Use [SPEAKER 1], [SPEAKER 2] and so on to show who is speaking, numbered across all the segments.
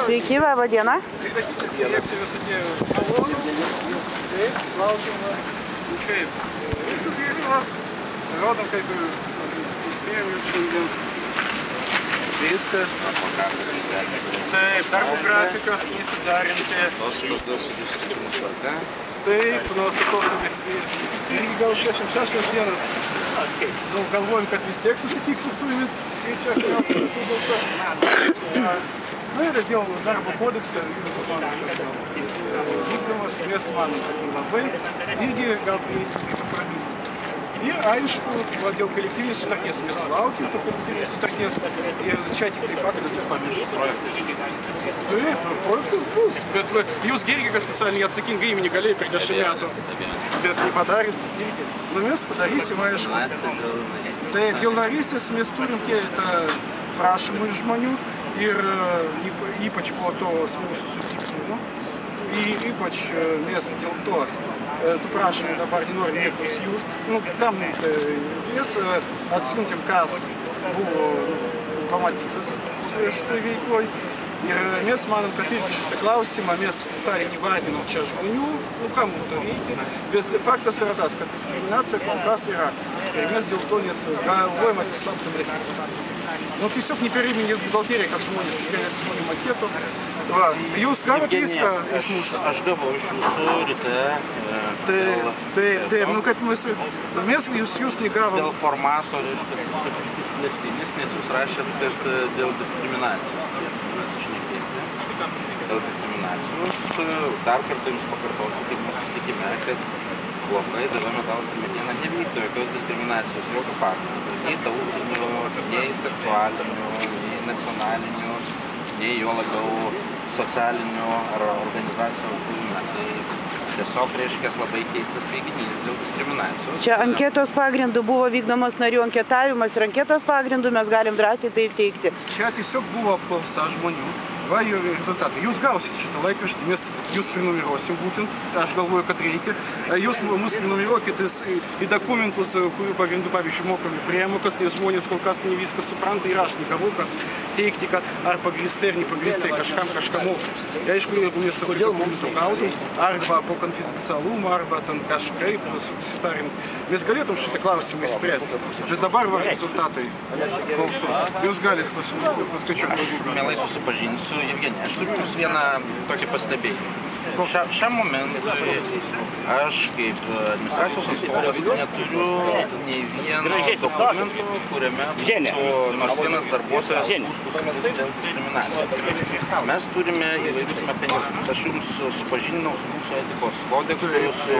[SPEAKER 1] Sveiki, laba diena.
[SPEAKER 2] Direktysis direktorius atėjo malonu. Taip, laukiam. Kaip? Viskas gerai. Rodom, kaip įspėjom jūs šiandien. Viską. Taip, darbo grafikas įsidarinti. Taip, nors atostogas irgi gal 66 dienas. Galvojom, kad vis tiek susitiksim su jumis. Na ir dėl darbo kodekso jūs manom, kad jis vykdomas, mes manom, kad labai irgi gal prieisim prie kompromisų. Ir aišku, dėl kolektyvinės sutarties mes laukiam to kolektyvinės sutarties ir čia tik tai faktas nepamiršti. Taip, projektas bus, bet jūs irgi, kad socialiniai atsakingai įmonė galėjo per 10 metų, bet nepadarėt irgi. Nu mes padarysim, aišku. Tai dėl narystės mes turim keletą prašymų iš žmonių ir ypač po to mūsų sutikimų. Ir ypač mes dėl to tų prašymų dabar nenorim niekur siūst. Nu, kam mes atsiuntėm, kas buvo pamatytas šitoj veikloj. Ir mes manom, kad irgi šitą klausimą mes specialiai nevadinom čia žmonių, nu kam to reikia. Bet faktas yra tas, kad diskriminacija kol kas yra. Ir mes dėl to net galvojam apie slaptą registrą. Nu, tiesiog neperėminė buhalterija, kad žmonės tikrai žmonių makėtų. Jūs gavot viską iš mūsų?
[SPEAKER 3] Aš gavau iš jūsų ryte.
[SPEAKER 2] Taip, nu kaip mes jūs negavom.
[SPEAKER 3] Dėl formato, reiškia, išplėstinis, nes jūs rašėt, kad dėl diskriminacijos mes išnekėti. Dėl diskriminacijos. Dar kartą jums pakartosiu, kaip mes susitikime, kad labai Daviau Metalas ir Mediena nevykdo jokios diskriminacijos, jokio pagrindo. Nei tautinių, nei seksualinių, nei nacionalinių, nei jo labiau socialinių ar organizacijų kūrime. Tai tiesiog reiškia labai keistas teiginys dėl diskriminacijos.
[SPEAKER 1] Čia anketos pagrindų buvo vykdomas narių anketavimas ir anketos pagrindų mes galim drąsiai tai teikti.
[SPEAKER 2] Čia tiesiog buvo apklausa žmonių. Va jo rezultatai. Jūs gausit šitą laikraštį, mes jūs prenumeruosim būtent, aš galvoju, kad reikia. Jūs mus prenumeruokit į dokumentus, kurių pagrindų, pavyzdžiui, mokami priemokas, nes žmonės kol kas ne viską supranta ir aš negavau, kad teikti, kad ar pagrįstai ar nepagrįstai kažką mokam. Aišku, jeigu mes tokį dokumentą gautum, arba po konfidencialumą, arba ten kažkaip susitarint, mes galėtum šitą klausimą įspręsti. Bet dabar va rezultatai klausos. Jūs galit paskaičiuoti.
[SPEAKER 3] Aš mielai susipažinsiu. Evgenija, aš turiu jums vieną tokį pastebėjimą. Šiam momentui aš kaip administracijos atstovas neturiu nei vieno dokumento, kuriame būtų nors vienas darbuotojas skųstųsi dėl diskriminacijos. Mes turime įvairius mechanizmus. Aš jums supažindinau su mūsų etikos kodeksu,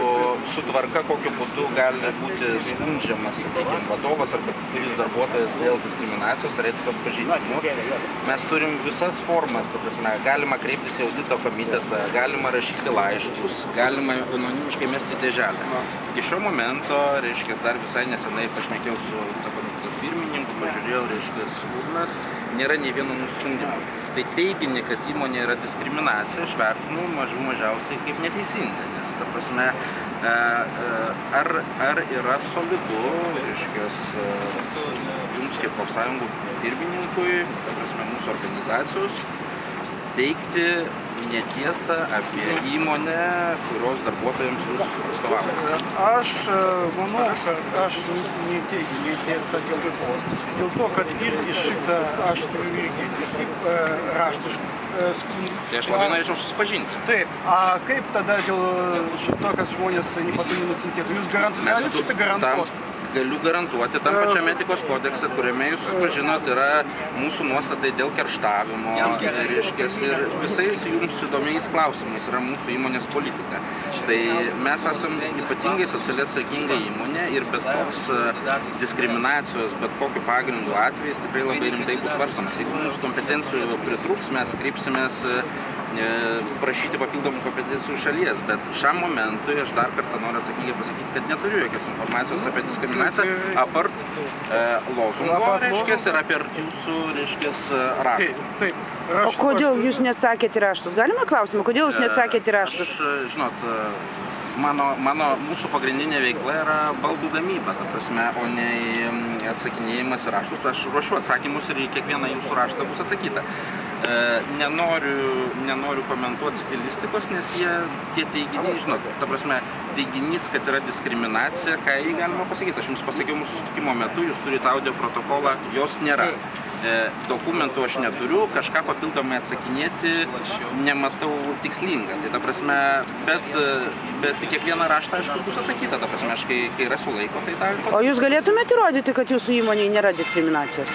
[SPEAKER 3] su tvarka, kokiu būdu gali būti skundžiamas, sakykime, vadovas arba kuris darbuotojas dėl diskriminacijos ar etikos pažeidimų. Mes turim visas formas, ta prasme, galima kreiptis į audito komitetą, galima rašyti laiškus, galima anonimiškai mesti dėželę. Iki šio momento, reiškia, dar visai nesenai pašnekėjau su komiteto pirmininku, pažiūrėjau, reiškia, urnas, nėra nei vieno nuskundimo. Tai teiginį, kad įmonė yra diskriminacija, aš vertinu mažiausiai kaip neteisingą, nes, ta prasme, ar yra solidu, reiškia, jums kaip profsąjungų pirmininkui, ta prasme, mūsų organizacijos, teikti netiesą apie įmonę, kurios darbuotojams jūs atstovavote?
[SPEAKER 2] Aš manau, kad aš neteigiu netiesą dėl to, kad irgi šitą aš turiu irgi raštiškų skundų.
[SPEAKER 3] Tai aš labai norėčiau susipažinti.
[SPEAKER 2] Taip, a kaip tada dėl šito, kad žmonės nepatogiai nukentėtų? Jūs galite šitą garantuoti?
[SPEAKER 3] Galiu garantuoti, tam pačiame etikos kodekse, kuriame jūs susipažinot, yra mūsų nuostatai dėl kerštavimo, reiškia, ir visais jums įdomiais klausimais yra mūsų įmonės politika. Tai mes esame ypatingai socialiai atsakinga įmonė ir bet koks diskriminacijos, bet kokiu pagrindu atvejais tikrai labai rimtai bus svarstamas. Jeigu mums kompetencijų pritrūks, mes kreipsimės prašyti papildomų kompetencijų šalies, bet šiam momentui aš dar kartą noriu atsakingai pasakyti, kad neturiu jokios informacijos apie diskriminaciją, apart lozungo, reiškės, ir apie jūsų, reiškės, raštų.
[SPEAKER 2] Taip.
[SPEAKER 1] O kodėl jūs neatsakėte raštus? Galima klausimą, kodėl jūs neatsakėte raštus?
[SPEAKER 3] Aš, žinot, mūsų pagrindinė veikla yra baldų gamyba, ta prasme, o ne atsakinėjimas į raštus. Aš ruošiu atsakymus ir į kiekvieną jūsų raštą bus atsakyta. nenoriu komentuoti stilistikos, nes tie teiginiai, žinot, ta prasme, teiginys, kad yra diskriminacija, ką jį galima pasakyti. Aš jums pasakiau mūsų susitikimo metu, jūs turite audio protokolą, jos nėra. Dokumentų aš neturiu, kažką papildomai atsakinėti nematau tikslinga. Tai ta prasme, bet kiekvieną raštą, aišku, bus atsakyta. Ta prasme, aš kai rasiu laiko, tai tą...
[SPEAKER 1] O jūs galėtumėte įrodyti, kad jūsų įmonėje nėra diskriminacijos?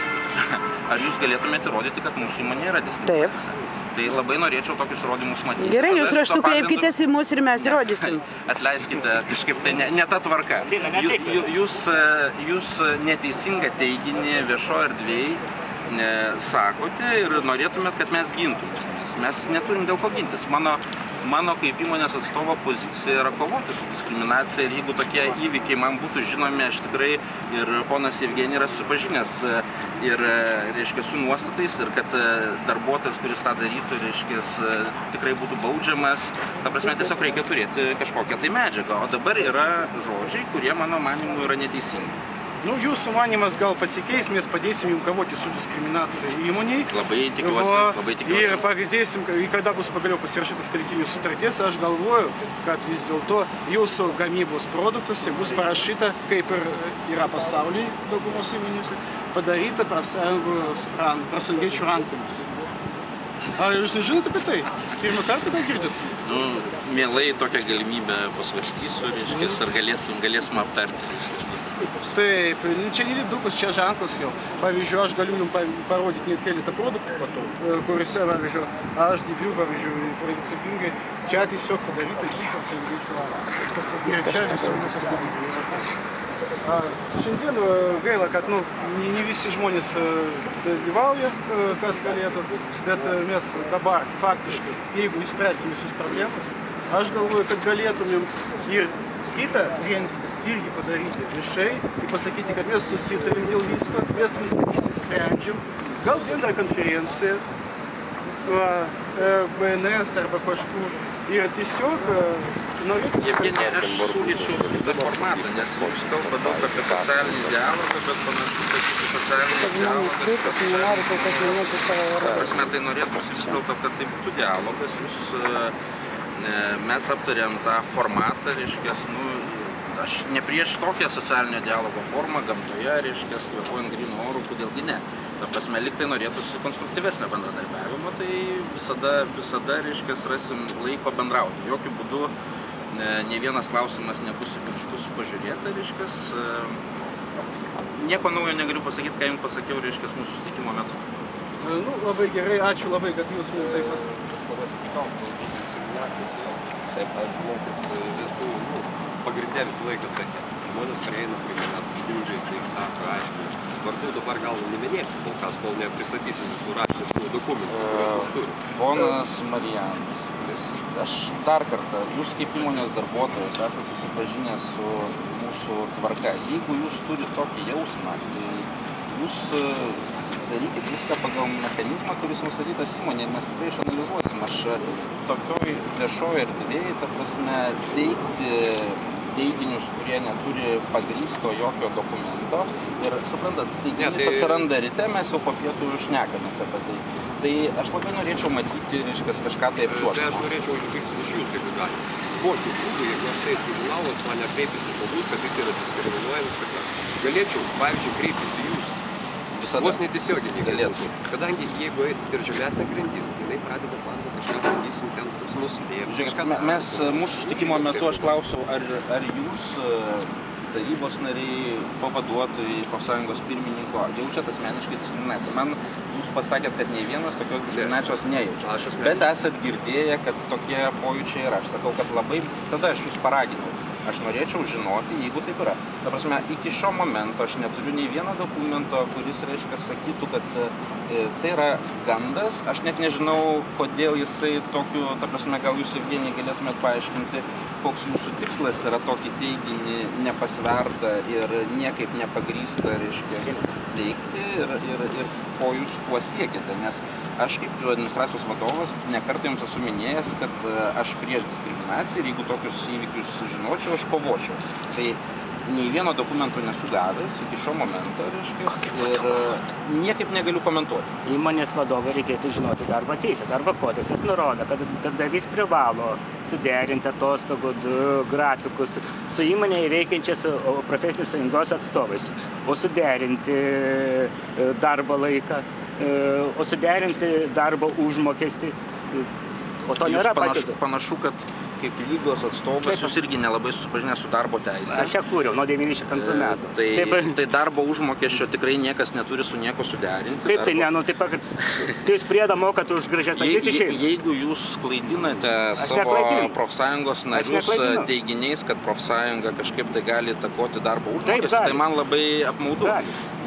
[SPEAKER 3] Ar jūs galėtumėte įrodyti, kad mūsų įmonėje yra diskriminacija?
[SPEAKER 1] Taip.
[SPEAKER 3] Tai labai norėčiau tokius įrodymus matyti.
[SPEAKER 1] Gerai, jūs raštu kreipkitės į mus ir mes įrodysim.
[SPEAKER 3] Atleiskite, kažkaip tai ne ta tvarka. Jūs neteisingą teiginį viešoje erdvėje sakote ir norėtumėt, kad mes gintumės. Mes neturim dėl ko gintis. Mano kaip įmonės atstovo pozicija yra kovoti su diskriminacija ir jeigu tokie įvykiai man būtų žinomi, aš tikrai ir ponas Jevgenij yra susipažinęs ir, reiškia, su nuostatais ir kad darbuotojas, kuris tą darytų, reiškia, tikrai būtų baudžiamas. Ta prasme, tiesiog reikia turėti kažkokią tai medžiagą. O dabar yra žodžiai, kurie mano manimu yra neteisingi.
[SPEAKER 2] Nu, jūsų manimas gal pasikeis, mes padėsim jums kovoti su diskriminacija įmonėj.
[SPEAKER 3] Labai tikiuosi.
[SPEAKER 2] Ir pagreisim, kada bus pagaliau pasirašytas kolektyvinis sutarties, aš galvoju, kad vis dėlto jūsų gamybos produktuose bus parašyta, kaip ir yra pasaulyje daugumos įmonėse, padaryta profsąjungiečių rankomis. Ar jūs nežinote apie tai? Pirmą kartą gal girdit?
[SPEAKER 3] Nu, mielai tokią galimybę pasvarstysiu, reiškia, ar galėsim aptarti.
[SPEAKER 2] Taip, čia nedidukas, čia ženklas jau. Pavyzdžiui, aš galiu jums parodyti keletą produktų matau, kuriuose, pavyzdžiui, aš diviu, pavyzdžiui, principingai, čia tiesiog padaryta tik profsąjungiečių rankomis. Ir čia visur pasakyta. Šiandien gaila, kad ne visi žmonės dalyvauja, kas galėtų, bet mes dabar faktiškai, jeigu išspręsim visus problemas, aš galvoju, kad galėtumėm ir kitą renginį irgi padaryti viešai ir pasakyti, kad mes susitarim dėl visko, mes viską išsisprendžiam, gal bendrą konferenciją, BNS arba kažkur ir tiesiog norėtų...
[SPEAKER 3] Jevgenij, aš siūlyčiau kitą formatą, nes jūs kalba daug apie socialinį dialogą, bet panašu, sakyti socialinį dialogą. Ta prasme, tai norėtųsi vis dėlto, kad tai būtų dialogas. Mes aptarėm tą formatą, reiškia, aš ne prieš tokią socialinio dialogo formą gamtoje, reiškia, kvėpuojant grynu oru, kodėlgi ne. Ta prasme, lyg tai norėtųsi konstruktyvesnio bendradarbiavimo, tai visada, reiškia, rasim laiko bendrauti. Jokių būdų ne vienas klausimas nebus į pirštus pažiūrėta, reiškia. Nieko naujo negaliu pasakyti, ką jums pasakiau, reiškia, mūsų susitikimo metu.
[SPEAKER 2] Nu, labai gerai, ačiū labai, kad jūs mums tai pasakėte.
[SPEAKER 4] Taip, aš žinau, kad visų pagrindė visą laiką atsakė. Žmonės prieina prie manęs, skundžiasi ir sako, aišku, vardu dabar gal neminėsiu kol kas, kol nepristatysiu visų raštiškų dokumentų, kuriuos mes turime.
[SPEAKER 3] Ponas Marijanas, aš dar kartą, jūs kaip įmonės darbuotojas esate susipažinę su mūsų tvarka. Jeigu jūs turite tokį jausmą, tai jūs darykit viską pagal mechanizmą, kuris nustatytas įmonėje, mes tikrai išanalizuosim. Aš tokioj viešoje erdvėje, ta prasme, teikti teiginius, kurie neturi pagrįsto jokio dokumento. Ir, suprantat, teiginys atsiranda ryte, mes jau po pietų šnekamės apie tai. Tai aš labai norėčiau matyti, reiškia, kažką tai apčiuopti.
[SPEAKER 4] Tai aš norėčiau išgirsti iš jūsų, jeigu galite. Kokiu būdu, jeigu aš tai signalas mane kreipėsi žmogus, kad jis yra diskriminuojamas, kad galėčiau, pavyzdžiui, kreiptis į jūs. Vos netiesiogiai galėtų. Kadangi jeigu ir žemesnė grindis, jinai pradeda planą kažką, sakysim, ten nuslėpti.
[SPEAKER 3] Žiūrėkit, mes mūsų susitikimo metu aš klausiau, ar jūs, tarybos nariai, pavaduotojai, profsąjungos pirmininko, jaučiat asmeniškai diskriminaciją. Man jūs pasakėt, kad nei vienas tokios diskriminacijos nejaučia. Bet esat girdėję, kad tokie pojūčiai yra. Aš sakau, kad labai, tada aš jūs paraginau. Aš norėčiau žinoti, jeigu taip yra. Ta prasme, iki šio momento aš neturiu nei vieno dokumento, kuris, reiškia, sakytų, kad tai yra gandas. Aš net nežinau, kodėl jisai tokiu, ta prasme, gal jūs Jevgenij galėtumėt paaiškinti, koks jūsų tikslas yra tokį teiginį nepasvertą ir niekaip nepagrįstą, reiškia, teikti ir ko jūs tuo siekite. Nes aš kaip administracijos vadovas nekartą jums esu minėjęs, kad aš prieš diskriminaciją ir jeigu tokius įvykius žinočiau, aš kovočiau. Tai nei vieno dokumento nesu gavęs iki šio momento, reiškia, ir niekaip negaliu komentuoti.
[SPEAKER 5] Įmonės vadovai reikėtų žinoti darbo teisę. Darbo kodeksas nurodo, kad darbdavys privalo suderinti atostogų grafikus su įmonėje veikiančiais profesinės sąjungos atstovais, o suderinti darbo laiką, o suderinti darbo užmokestį. O to nėra pasiūlyta.
[SPEAKER 3] Panašu, kad kaip lygos atstovas jūs irgi nelabai susipažinę su darbo teise.
[SPEAKER 5] Aš ją kūriau nuo 95 metų.
[SPEAKER 3] Tai darbo užmokesčio tikrai niekas neturi su nieko suderinti.
[SPEAKER 5] Kaip tai ne, nu taip pat, tai jūs priedą mokat už gražias akis išeina.
[SPEAKER 3] Jeigu jūs klaidinate savo profsąjungos narius teiginiais, kad profsąjunga kažkaip tai gali įtakoti darbo užmokestį, tai man labai apmaudu.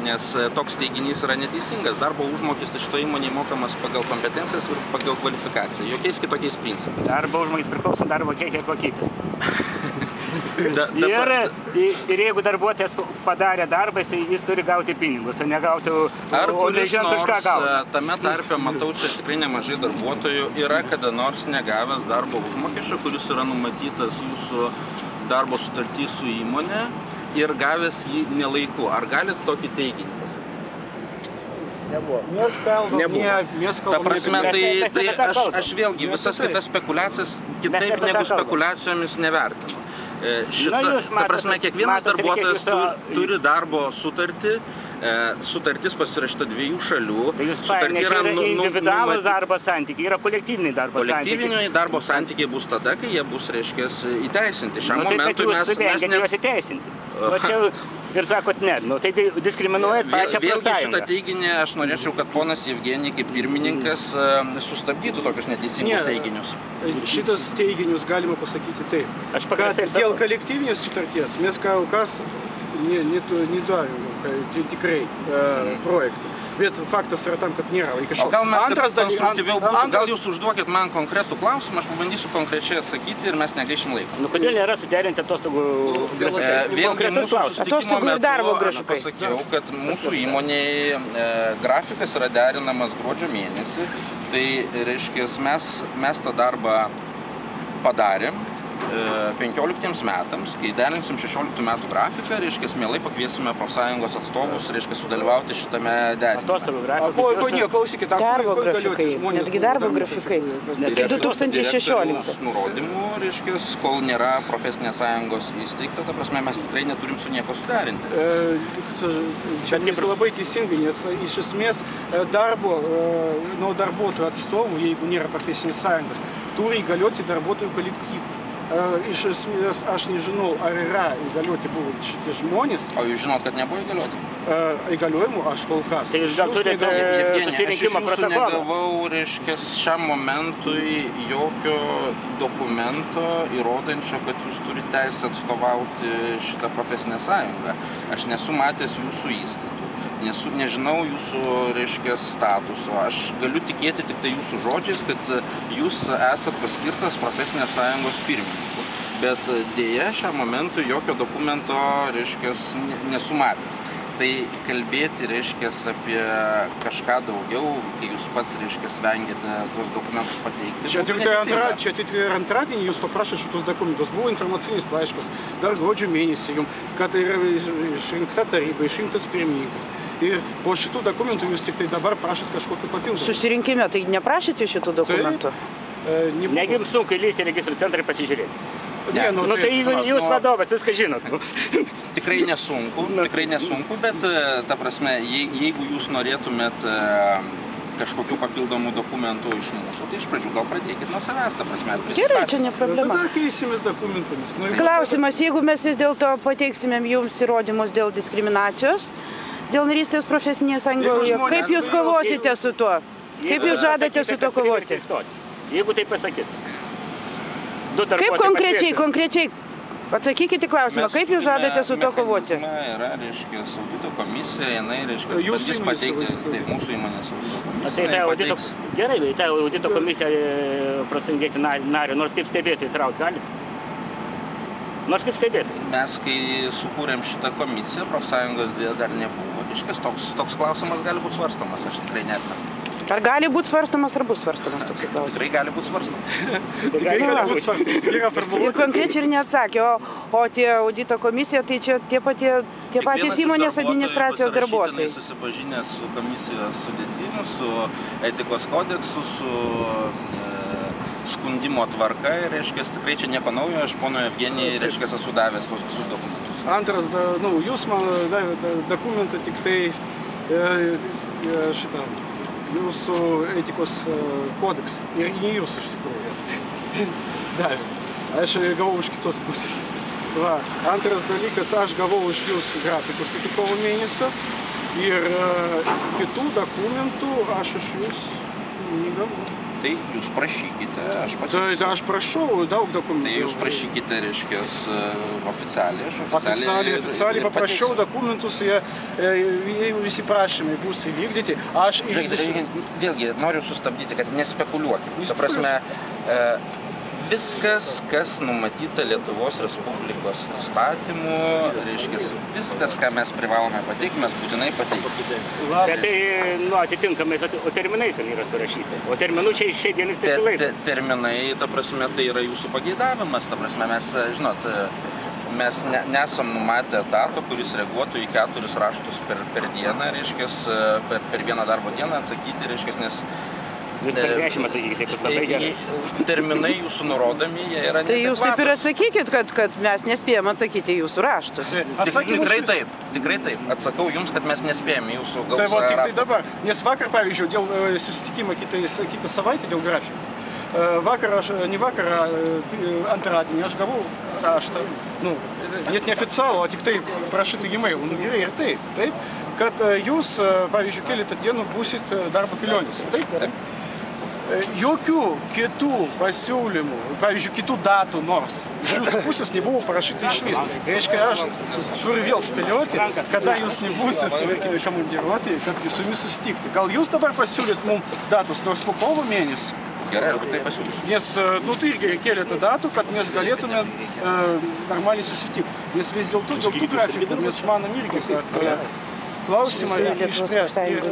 [SPEAKER 3] Nes toks teiginys yra neteisingas. Darbo užmokestis šito įmonėje mokamas pagal kompetencijas ir pagal kvalifikaciją. Jokiais kitokiais principais.
[SPEAKER 5] Darbo užmokestis priklauso darbo kiekio ir kokybės. Ir jeigu darbuotojas padarė darbą, jis turi gauti pinigus, o negauti, o nežinant už ką gauti.
[SPEAKER 3] Tame tarpe, matau, čia tikrai nemažai darbuotojų yra kada nors negavęs darbo užmokesčio, kuris yra numatytas jūsų darbo sutartį su įmonė, ir gavęs jį nelaiku. Ar galit tokį teiginį pasakyti?
[SPEAKER 2] Nebuvo.
[SPEAKER 3] Ta prasme, tai aš vėlgi visas kitas spekulacijas kitaip negu spekulacijomis nevertinu. Ta prasme, kiekvienas darbuotojas turi darbo sutartį, sutartis pasirašyta 2 šalių.
[SPEAKER 5] Tai jūs paėmė, čia yra individualūs darbo santykiai, yra kolektyviniai darbo santykiai.
[SPEAKER 3] Kolektyviniai darbo santykiai bus tada, kai jie bus, reiškia, įteisinti. Šiam momentui mes
[SPEAKER 5] juos įteisinti. O čia ir sakot ne, nu tai diskriminuojat pačią profsąjungą.
[SPEAKER 3] Vėlgi šitą teiginį aš norėčiau, kad ponas Jevgenij kaip pirmininkas sustabdytų tokius neteisingus teiginius.
[SPEAKER 2] Šitas teiginius galima pasakyti taip, kad dėl kolektyvinės sutarties mes kol kas nedarėm tikrai projektų. Bet faktas yra tam, kad nėra iki šiol.
[SPEAKER 3] O gal mes konstruktyviau būtų, gal jūs užduokit man konkretų klausimą, aš pabandysiu konkrečiai atsakyti ir mes negaišim laiko.
[SPEAKER 5] Nu kodėl nėra suderinti atostogų
[SPEAKER 3] vėlgi mūsų susitikimo metu aš pasakiau, kad mūsų įmonėje grafikas yra derinamas gruodžio mėnesį, tai reiškia, mes tą darbą padarėm 15 metams, kai derinsim 16 metų grafiką, reiškia, mielai pakviesime profsąjungos atstovus, reiškia, sudalyvauti šitame derinime.
[SPEAKER 5] Atostogų grafikai.
[SPEAKER 2] Klausykit,
[SPEAKER 1] darbo grafikai, netgi darbo grafikai. Tai 2016.
[SPEAKER 3] Nurodymų, reiškia, kol nėra profesinės sąjungos įsteigta, ta prasme, mes tikrai neturim su nieko suderinti.
[SPEAKER 2] Čia labai teisingai, nes iš esmės nuo darbuotojų atstovų, jeigu nėra profesinės sąjungos, turi įgalioti darbuotojų kolektyvas. Iš esmės, aš nežinau, ar yra įgalioti buvo šitie žmonės.
[SPEAKER 3] O jūs žinot, kad nebuvo įgalioti?
[SPEAKER 2] Įgaliojimų aš kol kas.
[SPEAKER 5] Tai jūs gal turite susirinkimo protokolą?
[SPEAKER 3] Aš negavau, reiškia, šiam momentui jokio dokumento įrodančio, kad jūs turite teisę atstovauti šitą profesinę sąjungą. Aš nesu matęs jūsų įstatų. Nežinau jūsų, reiškia, statuso. Aš galiu tikėti tik tai jūsų žodžiais, kad jūs esat paskirtas profesinės sąjungos pirmininku. Bet dėja, šiam momentui jokio dokumento, reiškia, nesu matęs. Tai kalbėti, reiškia, apie kažką daugiau, kai jūs pats, reiškia, vengiate tuos dokumentus pateikti.
[SPEAKER 2] Čia tik antradienį jūs paprašėte šitus dokumentus. Buvo informacinis laiškas dar gruodžio mėnesį jums, kad yra išrinkta taryba, išrinktas pirmininkas. Ir po šitų dokumentų jūs tik tai dabar prašot kažkokiu papildomų.
[SPEAKER 1] Susirinkime, tai neprašėte šitų dokumentų?
[SPEAKER 5] Negi jums sunku įlysti į registrų centrą ir pasižiūrėti.
[SPEAKER 2] Nu
[SPEAKER 5] tai jūs vadovas, viską žinot.
[SPEAKER 3] Tikrai nesunku, bet, ta prasme, jeigu jūs norėtumėt kažkokių papildomų dokumentų iš mūsų, tai iš pradžių gal pradėkit nuo savęs, ta prasme.
[SPEAKER 1] Gerai, čia ne problema.
[SPEAKER 2] Tada keisimės dokumentomis.
[SPEAKER 1] Klausimas, jeigu mes vis dėlto pateiksimėm jums įrodymus dėl diskriminacijos, dėl narystės profesinėje sąjungoje, kaip jūs kovosite su tuo? Kaip jūs žadate su tuo kovoti?
[SPEAKER 5] Jeigu tai pasakys.
[SPEAKER 1] Kaip konkrečiai, atsakykite klausimą, kaip jūs žadate su tuo kovoti?
[SPEAKER 3] Yra, reiškia, audito komisija, jinai, reiškia, bandys pateikti, tai mūsų įmonės audito komisija.
[SPEAKER 5] Gerai, tai audito komisija prasingėti narių, nors kaip stebėti įtraukti galite? Nors kaip stebėti?
[SPEAKER 3] Mes, kai sukūrėm šitą komisiją, profsąjungos dar nebuvo. Reiškia, toks klausimas gali būti svarstomas, aš tikrai neatmetu.
[SPEAKER 1] Ar gali būti svarstomas, ar bus svarstomas toks klausimas?
[SPEAKER 3] Tikrai gali būti svarstomas.
[SPEAKER 2] Tikrai gali būti svarstymas, gera
[SPEAKER 1] Ir
[SPEAKER 2] formuluotė.
[SPEAKER 1] konkrečiai ir neatsakė, o tie audito komisija, tai čia tie patys įmonės administracijos darbuotojai.
[SPEAKER 3] Susipažinę su komisijos sudėtimu, su etikos kodeksu, su skundimo tvarka ir, reiškia, tikrai čia nieko naujo, aš pono Evgenijai, reiškia, esu davęs tos visus dokumentus.
[SPEAKER 2] Antras, jūs man davėte dokumentą tik tai šitą jūsų etikos kodeksą. Ir ne jūs iš tikrųjų davė. Aš gavau iš kitos pusės. Va. Antras dalykas, aš gavau iš jūs grafikus iki kovo mėnesio ir kitų dokumentų aš iš jūs negavau.
[SPEAKER 3] Tai jūs prašykite, aš
[SPEAKER 2] Tai
[SPEAKER 3] pateiksiu.
[SPEAKER 2] aš prašau daug dokumentų.
[SPEAKER 3] Tai jūs prašykite, reiškia, oficialiai, aš
[SPEAKER 2] Oficialiai paprašiau dokumentus, jie visi prašymai bus įvykdyti. Aš
[SPEAKER 3] Žiūrėkite, vėlgi noriu sustabdyti, kad nespekuliuokite. Ta prasme, viskas, kas numatyta Lietuvos Respublikos įstatymu, reiškia, viskas, ką mes privalome pateikti, mes būtinai pateiksime.
[SPEAKER 5] Bet tai, atitinkamai, o terminais yra surašyti. O terminų čia šiai dienai nesilaiko.
[SPEAKER 3] Terminai, ta prasme, tai yra jūsų pageidavimas. Ta prasme, mes, žinot, mes nesam numatę etato, kuris reaguotų į 4 raštus per dieną, reiškia, per vieną darbo dieną atsakyti, reiškia, nes
[SPEAKER 5] Jūs per 10 atsakykite, tai bus labai gerai.
[SPEAKER 3] terminai jūsų nurodomi, jie yra
[SPEAKER 1] Tai jūs taip ir
[SPEAKER 3] neadekvatūs.
[SPEAKER 1] atsakykit, kad mes nespėjom atsakyti jūsų raštus.
[SPEAKER 3] Tikrai taip. Atsakau jums, kad mes nespėjame jūsų
[SPEAKER 2] Tai va, tik tai
[SPEAKER 3] raštus.
[SPEAKER 2] dabar. Nes vakar, pavyzdžiui, dėl susitikimo kitą savaitę, dėl grafikų. Ne vakarą, antradienį aš gavau raštą, net neoficialų, o tik tai prašyti e-mail. Gerai ir taip, kad jūs, pavyzdžiui, keletą dienų būsit darbo kelionės. Taip? Jokių kitų pasiūlymų, pavyzdžiui, kitų datų nors iš jūsų pusės nebuvo parašyta iš vis. Reiškia, aš turiu vėl spėlioti, kada jūs nebūsit komandiruoti, kad su jumis susitikti. Gal jūs dabar pasiūlyt mums datus nors po kovo mėnesį?
[SPEAKER 3] Gerai, aš tai pasiūlysiu.
[SPEAKER 2] Nes, tai irgi keletą datų, kad mes galėtume normaliai susitikti. Nes vis dėlto dėl tų grafikų mes manom irgi, kad klausimą reikia išspręsti. Ir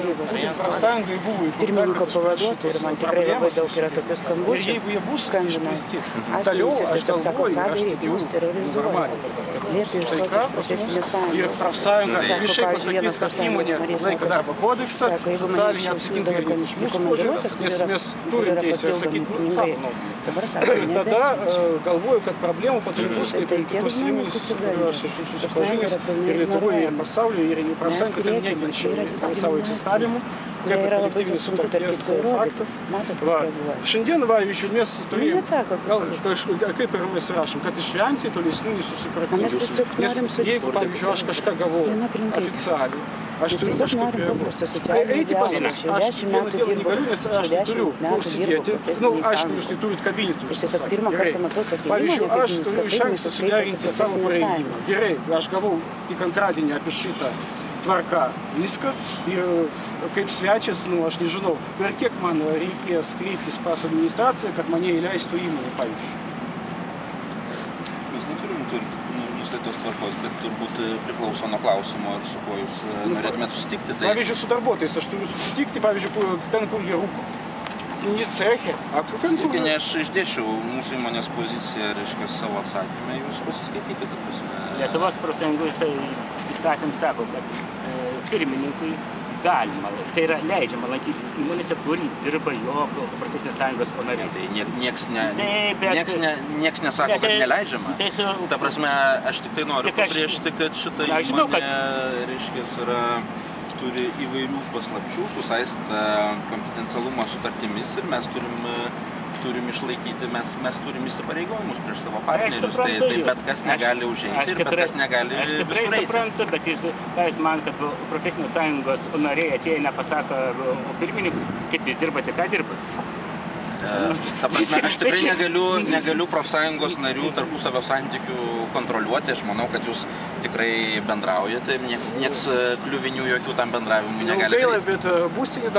[SPEAKER 2] profsąjungai buvo
[SPEAKER 1] Pirmininko pavaduotojai ir man tikrai labai daug yra tokių
[SPEAKER 2] ir
[SPEAKER 1] skambučių.
[SPEAKER 2] jeigu jie bus
[SPEAKER 1] Skambina
[SPEAKER 2] išspręsti,
[SPEAKER 1] asmenys
[SPEAKER 2] toliau
[SPEAKER 1] ir
[SPEAKER 2] aš
[SPEAKER 1] tiesiog sako,
[SPEAKER 2] galvoju,
[SPEAKER 1] ką
[SPEAKER 2] aš
[SPEAKER 1] daryti,
[SPEAKER 2] tikiu
[SPEAKER 1] mus terrorizuoja.
[SPEAKER 2] normaliai.
[SPEAKER 1] Liepia išstoti iš profesinės
[SPEAKER 2] Ir
[SPEAKER 1] sąjungos.
[SPEAKER 2] profsąjunga
[SPEAKER 1] Sako,
[SPEAKER 2] viešai
[SPEAKER 1] pavyzdžiui,
[SPEAKER 2] pasakys,
[SPEAKER 1] vienas
[SPEAKER 2] kad
[SPEAKER 1] profsąjungos
[SPEAKER 2] įmonė
[SPEAKER 1] narys
[SPEAKER 2] laiko
[SPEAKER 1] sako,
[SPEAKER 2] darbo kodeksą,
[SPEAKER 1] sako, jeigu mane
[SPEAKER 2] socialinį
[SPEAKER 1] išsiųsdavo
[SPEAKER 2] atsakingą iš mūsų
[SPEAKER 1] komandiruotės,
[SPEAKER 2] požiūrį, nes
[SPEAKER 1] kur
[SPEAKER 2] mes
[SPEAKER 1] yra
[SPEAKER 2] turim teisę
[SPEAKER 1] papildomi
[SPEAKER 2] sakyti
[SPEAKER 1] pinigai.
[SPEAKER 2] savo nuomonę.
[SPEAKER 1] Dabar sako,
[SPEAKER 2] Ir tada galvoju, kad problemų bus, kaip ir kitos įmonės, su kuriuos aš esu susipažinęs ir Lietuvoje, ir pasaulyje, ir profsąjunga ten nekenčia savo egzistavimu, kaip ir kolektyvinės sutarties faktas. Va. Šiandien, pavyzdžiui, mes turėjome, kaip ir mes rašom, kad išvengti tolesnių nesusipratimų. Nes jeigu, pavyzdžiui, aš kažką gavau oficialiai, aš turiu kažkaip reaguoti. Eiti pas mus, aš vieną dieną negaliu, nes aš neturiu kur sėdėti. Aišku, jūs neturit kabinetų. Pavyzdžiui, aš turiu iš anksto suderinti savo pareigimą. Gerai, aš gavau tik antradienį apie šitą tvarką viską ir kaip svečias, aš nežinau, per kiek man reikės kreiptis pas administraciją, kad mane įleistų įmonę, pavyzdžiui.
[SPEAKER 3] Mes neturim nustatytos tvarkos, bet turbūt priklauso nuo klausimo ir su kuo jūs norėtumėte susitikti.
[SPEAKER 2] Pavyzdžiui, su darbuotojais aš turiu susitikti, pavyzdžiui, ten, kur jie rūko. Ne ceche, kur?
[SPEAKER 3] Irgi aš išdėšiau mūsų įmonės poziciją, reiškia, savo atsakymę, jūs pasiskaitykite.
[SPEAKER 5] Lietuvos profsąjungų įstatymai sako, kad pirmininkui galima, tai yra leidžiama lankytis įmonėse, kur dirba jo profesinės sąjungos nariai.
[SPEAKER 3] Tai nieks nesako, kad neleidžiama. Ta prasme, aš tik tai noriu pabrėžti, kad šita įmonė, reiškia, turi įvairių paslapčių, susaistą konfidencialumą sutartimis ir mes turim išlaikyti, mes turim įsipareigojimus prieš savo partnerius, tai bet kas negali užeiti ir bet kas negali visur eiti.
[SPEAKER 5] Aš tikrai suprantu, bet jūs man, kad profesinės sąjungos nariai atėję nepasako pirmininkui, kaip jūs dirbate, ką dirbate.
[SPEAKER 3] Ta prasme, aš tikrai negaliu profsąjungos narių tarpusavio santykių kontroliuoti, aš manau, kad jūs tikrai bendraujate, nieks kliuvinių jokių tam bendravimui negali daryti.
[SPEAKER 2] Gaila, bet būstinė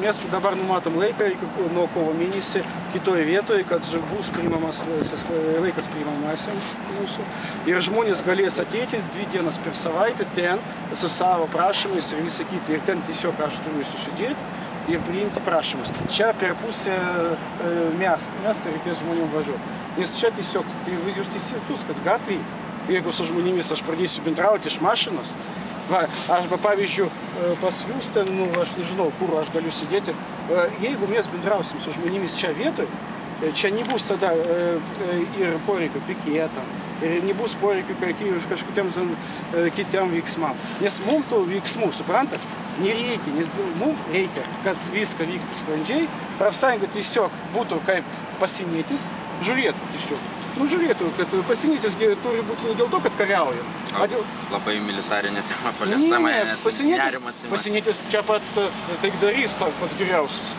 [SPEAKER 2] mes dabar numatom laiką nuo kovo mėnesį kitoje vietoje, kad bus priimamas laikas priimamasiam mūsų ir žmonės galės ateiti 2 dienas per savaitę ten su savo prašymais ir visą kitą. Ir ten tiesiog aš turiu susidėti ir priimti prašymus. Čia per pusę miestą reikės žmonėm važiuoti. Nes čia tiesiog, tai jūs teisus, kad gatvėje, jeigu su žmonėmis aš pradėsiu bendrauti iš mašinos, arba pavyzdžiui, pas jūs ten, aš nežinau, kur aš galiu sėdėti, jeigu mes bendrausim su žmonėmis čia vietoje, čia nebus tada ir poreikio pikėtam, ir nebus poreikio kažkokiam kitiem veiksmam. Nes mums tų veiksmų, suprantat, nereikia, nes mums reikia, kad viską vyktų sklandžiai, profsąjunga tiesiog būtų kaip pasienietis, žiūrėtų tiesiog. Žiūrėtų, kad pasienietis turi būti ne dėl to, kad kariauja.
[SPEAKER 3] Labai militarinė tema paliesta,
[SPEAKER 2] pasienietis čia pats taikdarys pats geriausias.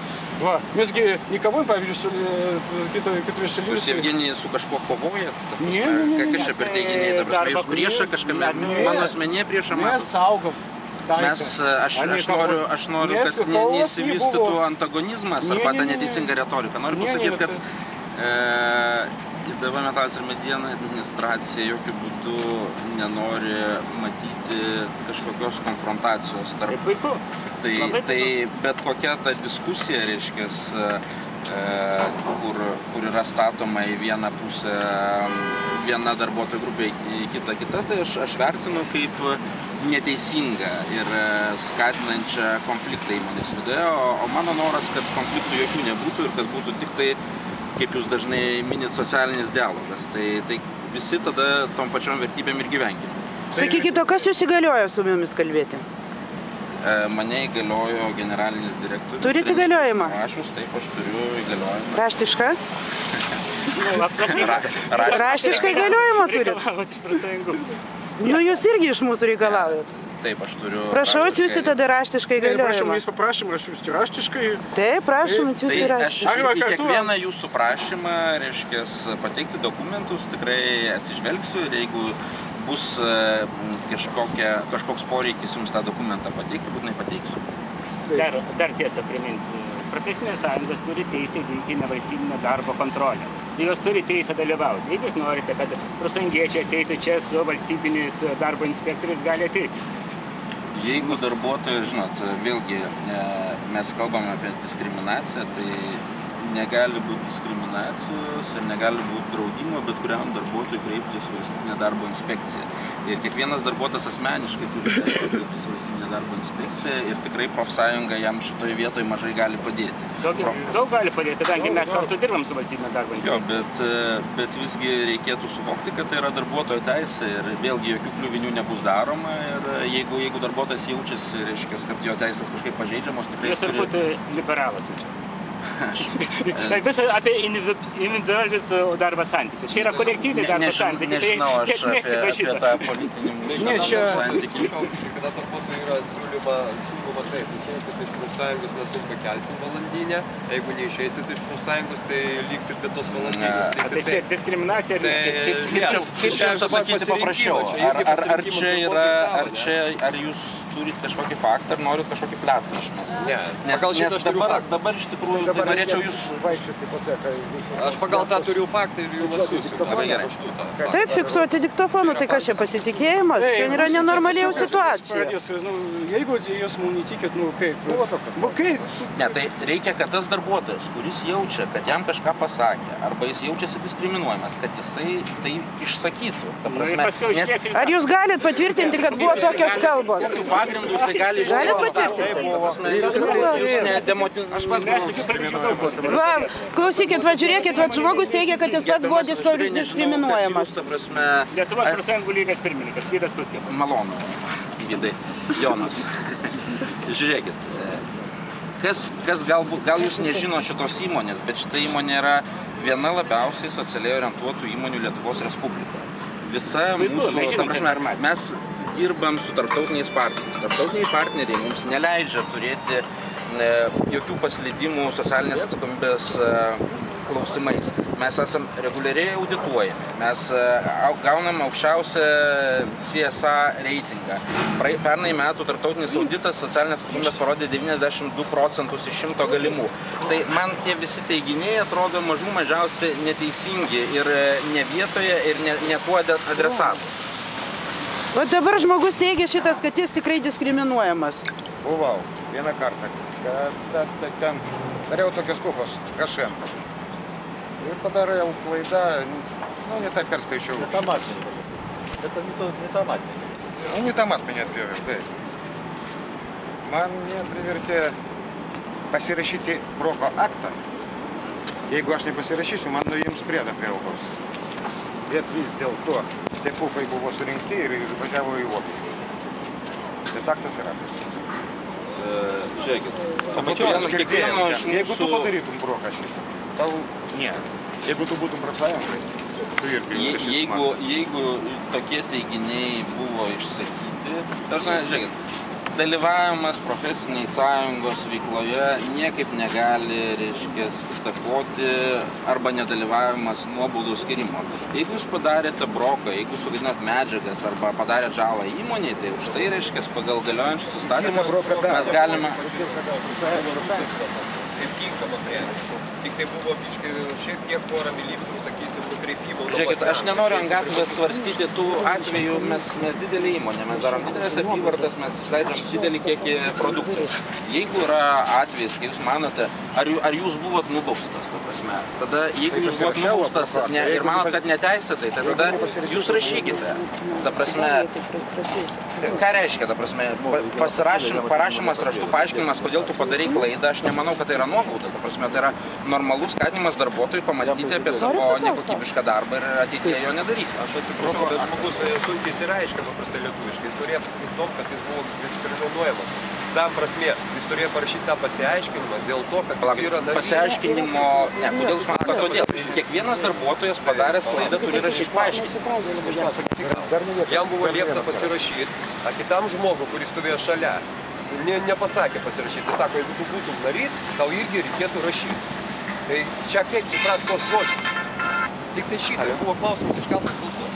[SPEAKER 2] Va, mesgi nekovom, pavyzdžiui, su kitomis šalimis.
[SPEAKER 3] Jūs, Evgenijai, su kažkuo kovojat? Kas čia per teiginiai? Ta prasme, jūs priešą kažkame, mano asmenyje priešą matot?
[SPEAKER 2] Mes saugom.
[SPEAKER 3] Aš noriu, kad neįsivystytų antagonizmas arba ta neteisinga retorika. Noriu pasakyti, kad ITV Metalas ir Mediena administracija jokių būdų nenori matyti kažkokios konfrontacijos tarp. Tai bet kokia ta diskusija, reiškia, kur yra statoma į vieną pusę viena darbuotojų grupė į kitą, tai aš vertinu kaip neteisinga ir skatinančią konfliktą įmonės viduje, o mano noras, kad konfliktų jokių nebūtų ir kad būtų tik tai, kaip jūs dažnai minit, socialinis dialogas. Tai visi tada tom pačiom vertybėm ir gyvenkime.
[SPEAKER 1] Sakykite, o kas jūs įgaliojo su mumis kalbėti?
[SPEAKER 3] Mane įgaliojo generalinis direktorius.
[SPEAKER 1] Turite įgaliojimą?
[SPEAKER 3] Aš turiu įgaliojimą.
[SPEAKER 1] Raštišką? Raštišką įgaliojimą turite? Nu, jūs irgi iš mūsų reikalaujat.
[SPEAKER 3] Taip, aš turiu...
[SPEAKER 1] Prašau atsiųsti tada raštiškai įgaliojimą.
[SPEAKER 2] Prašom, jūs paprašym atsiųsti raštiškai.
[SPEAKER 1] Taip, prašom atsiųsti raštiškai.
[SPEAKER 3] Aš į kiekvieną jūsų prašymą, reiškia, pateikti dokumentus, tikrai atsižvelgsiu ir jeigu bus kažkoks poreikis jums tą dokumentą pateikti, būtinai pateiksiu.
[SPEAKER 5] Dar tiesą priminsiu, profesinės sąjungos turi teisę vykti nevalstybinio darbo kontrolę. Tai jos turi teisę dalyvauti. Jeigu jūs norite, kad profsąjungiečiai ateitų čia su valstybinis darbo inspektorius, gali ateiti.
[SPEAKER 3] Jeigu darbuotojas, žinot, vėlgi mes kalbame apie diskriminaciją, tai negali būti diskriminacijos ir negali būti draudimo bet kuriam darbuotojui kreiptis į valstybinę darbo inspekciją. Ir kiekvienas darbuotojas asmeniškai turi kreiptis į valstybinę darbo inspekciją ir tikrai profsąjunga jam šitoje vietoje mažai gali padėti.
[SPEAKER 5] Daug gali padėti, kadangi mes kartu dirbam su valstybinė darbo inspekcija.
[SPEAKER 3] Jo, bet visgi reikėtų suvokti, kad tai yra darbuotojo teisė ir vėlgi jokių kliuvinių nebus daroma ir jeigu darbuotojas jaučiasi, reiškia, kad jo teisės kažkaip pažeidžiamos, tikrai
[SPEAKER 5] jūs turbūt liberalas jaučiate. Tai visą apie individualius darbo santykius. Čia yra kolektyviai darbo santykiai.
[SPEAKER 3] Nežinau aš apie tą politinį santykį.
[SPEAKER 4] Kada darbuotojų yra siūloma taip, išeisit iš profsąjungos, mes jums pakelsim valandinę, jeigu neišeisit iš profsąjungos, tai liksit be tos valandinės.
[SPEAKER 5] Tai čia diskriminacija?
[SPEAKER 3] Kaip čia jums atsakyti paprasčiau? Ar jūs turit kažkokį faktą, ar norit kažkokį pletką išmesti? Nes dabar iš tikrųjų norėčiau jūs
[SPEAKER 2] vaikščioti po ceką.
[SPEAKER 4] Aš pagal tą turiu faktą ir jums atsiųsiu.
[SPEAKER 1] Taip, fiksuoti diktofonu, tai kas čia pasitikėjimas? Čia yra nenormali situacija.
[SPEAKER 2] Jeigu jūs mums netikėt, kaip?
[SPEAKER 3] Ne, tai reikia, kad tas darbuotojas, kuris jaučia, kad jam kažką pasakė, arba jis jaučiasi diskriminuojamas, kad jisai tai išsakytų.
[SPEAKER 1] Ar jūs galit patvirtinti, kad buvo tokios kalbos?
[SPEAKER 3] Pagrindų jisai gali
[SPEAKER 1] Va, klausykit, va, žiūrėkit, va, žmogus teigia, kad jis pats buvo diskriminuojamas.
[SPEAKER 5] Lietuvos profsąjungų lygos pirmininkas, Vydas Puskė.
[SPEAKER 3] Malonu, Vydai, Jonas. Žiūrėkit, gal jūs nežino šitos įmonės, bet šita įmonė yra viena labiausiai socialiai orientuotų įmonių Lietuvos Respublikoje. Visa mūsų, ta prasme, mes dirbam su tarptautiniais partneriais. Tarptautiniai partneriai mums neleidžia turėti jokių paslydimų socialinės atsakomybės klausimais. Mes esam reguliariai audituojami. Mes gaunam aukščiausią CSA reitingą. Pernai metų tarptautinis auditas socialinės atsakomybės parodė 92% iš 100 galimų. Tai man tie visi teiginiai atrodo mažiausiai neteisingi ir ne vietoje ir ne tuo adresatu.
[SPEAKER 1] O dabar žmogus teigia šitas, kad jis tikrai diskriminuojamas.
[SPEAKER 6] Buvau vieną kartą. kad ten dariau tokias kufos HM. Ir padariau klaidą, ne taip perskaičiau.
[SPEAKER 7] Не та мать. Это не та мать.
[SPEAKER 6] Не tą mat mane atpjovė, taip. Mane privertė pasirašyti broko aktą. Jeigu aš nepasirašysiu, man nuims priedą prie aukos. Bet vis dėlto tie pufai buvo surinkti ir važiavo į Vokietiją. Bet aktas yra.
[SPEAKER 3] Žiūrėkit,
[SPEAKER 6] Jeigu tu padarytum broką šitą, tau ne. Jeigu tu būtum profsąjungai, tu irgi.
[SPEAKER 3] Jeigu tokie teiginiai buvo išsakyti, žiūrėkit, dalyvavimas profesiniai sąjungos veikloje niekaip negali, įtakoti arba nedalyvavimas nuobaudų skirimo. Jeigu jūs padarėte broką, jeigu sugadinat medžiagas arba padarėte žalą įmonėje, tai už tai, pagal galiojančius įstatymus mes galime...
[SPEAKER 4] Tik tai buvo šiek tiek porą milimetrų, sakysim, nukreipimo.
[SPEAKER 3] Žiūrėkit, aš nenoriu ant gatvės svarstyti tų atvejų, mes didelė įmonė, mes darom didelės apyvartas, mes išleidžiam didelį kiekį produkcijos. Jeigu yra atvejis, kai jūs manote, ar jūs buvot nubaustas, ta prasme, tada jeigu jūs buvot nubaustas ir manot, kad neteisėtai, tai tada jūs rašykite. Ta prasme, ką reiškia, ta prasme, parašymas raštų paaiškinimas, kodėl tu padarai klaidą, aš nemanau, kad tai yra nuobauda, ta prasme, tai yra normalus skatinimas darbuotojui pamastyti apie savo nekokybišką darbą ir ateityje jo nedaryti.
[SPEAKER 4] Aš atsiprašau, bet žmogus sunkiai įsireiškia paprastai lietuviškai. Jis turėjo pasakyti tom, kad jis buvo diskriminuojamas. Tam prasme, jis turėjo parašyti tą pasiaiškinimą dėl to, kad jis yra narys.
[SPEAKER 3] Pasiaiškinimo, ne, kodėl jūs manote, todėl. Kiekvienas darbuotojas padaręs klaidą turi rašyti paaiškinimą.
[SPEAKER 4] Jam buvo liepta pasirašyti, o kitam žmogui, kuris stovėjo šalia, nepasakė pasirašyti. Jis sako, jeigu tu būtum narys, tau irgi reikėtų rašyti. Tai čia kaip supras tos žodžius. Tik tai šitą, buvo klausimas iškeltas klausos.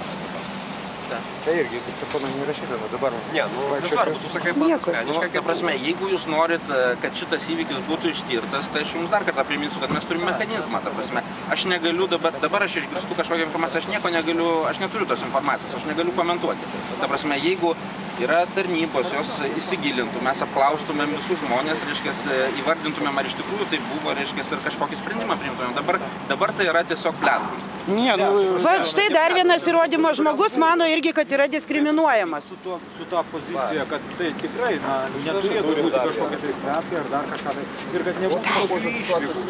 [SPEAKER 6] Tai irgi, tu pana nerašydama dabar.
[SPEAKER 4] Ne, nesvarbu, tu sakai pats asmeniškai.
[SPEAKER 3] Ta prasme, jeigu jūs norit, kad šitas įvykis būtų ištirtas, tai aš jums dar kartą priminsiu, kad mes turime mechanizmą. Ta prasme, aš negaliu dabar aš išgirstu kažkokią informaciją, aš nieko negaliu, aš neturiu tos informacijos, aš negaliu komentuoti. Ta prasme, jeigu yra tarnybos, jos įsigilintų, mes apklaustumėm visus žmonės, įvardintumėm, ar iš tikrųjų tai buvo, ir kažkokį sprendimą priimtumėm. Dabar tai yra tiesiog pletkai.
[SPEAKER 1] Va štai dar vienas įrodymas, žmogus mano irgi, kad yra diskriminuojamas.
[SPEAKER 7] Su ta pozicija, kad tai tikrai neturėtų būti kažkokia tai pletkai ar dar kažką tai. Ir kad nebūtų tokių išlygų.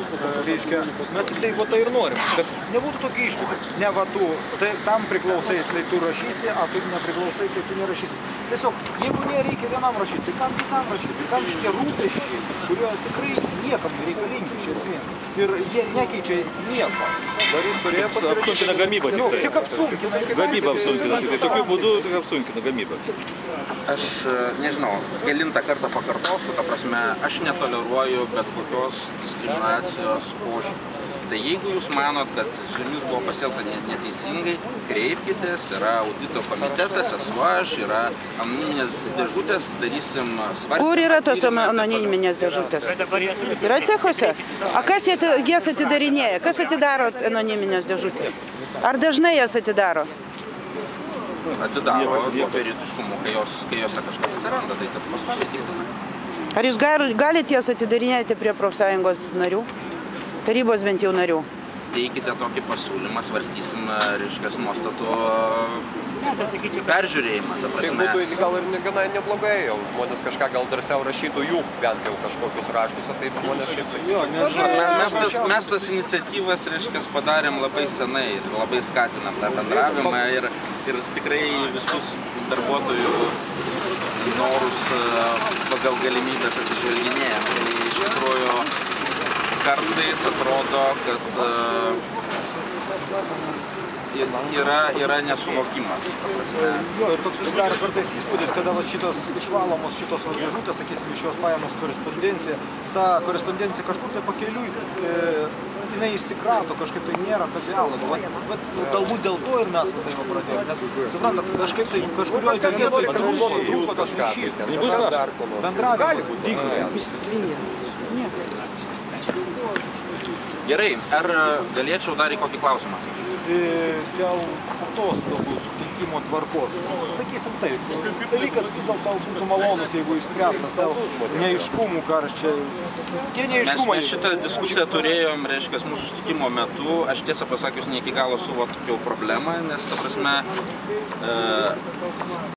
[SPEAKER 7] Reiškia, mes tik tai tai ir norim, kad nebūtų tokių išlygų. Ne va tu, tai tam priklausai, tai tu rašysi, o tu nepriklausai, tai tu nerašysi. Tiesiog, jeigu nereikia vienam rašyti, tai kam kitam rašyti? Kam šitie rūpesčiai, kurie tikrai niekam nereikalingi iš esmės. Ir jie nekeičia nieko.
[SPEAKER 8] Apsunkina gamybą tikrai.
[SPEAKER 7] Tik apsunkina.
[SPEAKER 8] Gamybą apsunkina. Tai tokiu būdu apsunkina gamybą.
[SPEAKER 3] Aš nežinau, kelintą kartą pakartosiu, ta prasme, aš netoleruoju bet kokios diskriminacijos požiūrį. Tai jeigu jūs manot, kad su jumis buvo pasielgta neteisingai, kreipkitės, yra audito komitetas, esu aš, yra anoniminės dėžutės, darysim svarstymą.
[SPEAKER 1] Kur yra tos anoniminės dėžutės? Yra cechuose? A kas jas atidarinėja? Kas atidaro anoniminės dėžutės? Ar dažnai jas atidaro?
[SPEAKER 3] Atidaro tuo periodiškumu, kai jose kažkas atsiranda, tai taip pastoviai tikrina.
[SPEAKER 1] Ar jūs galite jas atidarinėti prie profsąjungos narių? Tarybos bent jau narių.
[SPEAKER 3] Teikite tokį pasiūlymą, svarstysim, nuostatų peržiūrėjimą.
[SPEAKER 4] Tai būtų gal ir gana neblogai, jau žmonės kažką gal drąsiau rašytų jų bent jau kažkokius raštus, tai žmonės šiaip sakytų.
[SPEAKER 3] Mes tas iniciatyvas, padarėm labai senai ir labai skatinam tą bendravimą ir tikrai visus darbuotojų norus pagal galimybės atsižvelginėjam. Iš tikrųjų, kartais atrodo, kad yra nesuvokimas.
[SPEAKER 7] Jo, ir toks susidaro kartais įspūdis, kada šitos išvalomos šitos dėžutės, sakysim, iš jos paėmus korespondenciją, ta korespondencija kažkur tai pakeliui, jinai išsikrato, kažkaip tai nėra apie dialogą. Galbūt dėl to ir mes tai pradėjome, nes, suprantat, kažkaip tai kažkurioje vietoje trūko tas ryšys. Bendravimas dingo.
[SPEAKER 3] Gerai, ar galėčiau dar į kokį klausimą atsakyti?
[SPEAKER 7] Dėl atostogų sutikimo tvarkos. Sakysim taip, dalykas vis dėlto būtų malonus, jeigu išspręstas dėl neaiškumų, čia tie neaiškumai.
[SPEAKER 3] Mes šitą diskusiją turėjom, reiškia, mūsų sutikimo metu. Aš tiesą pasakius ne iki galo suvokiau problemą, nes ta prasme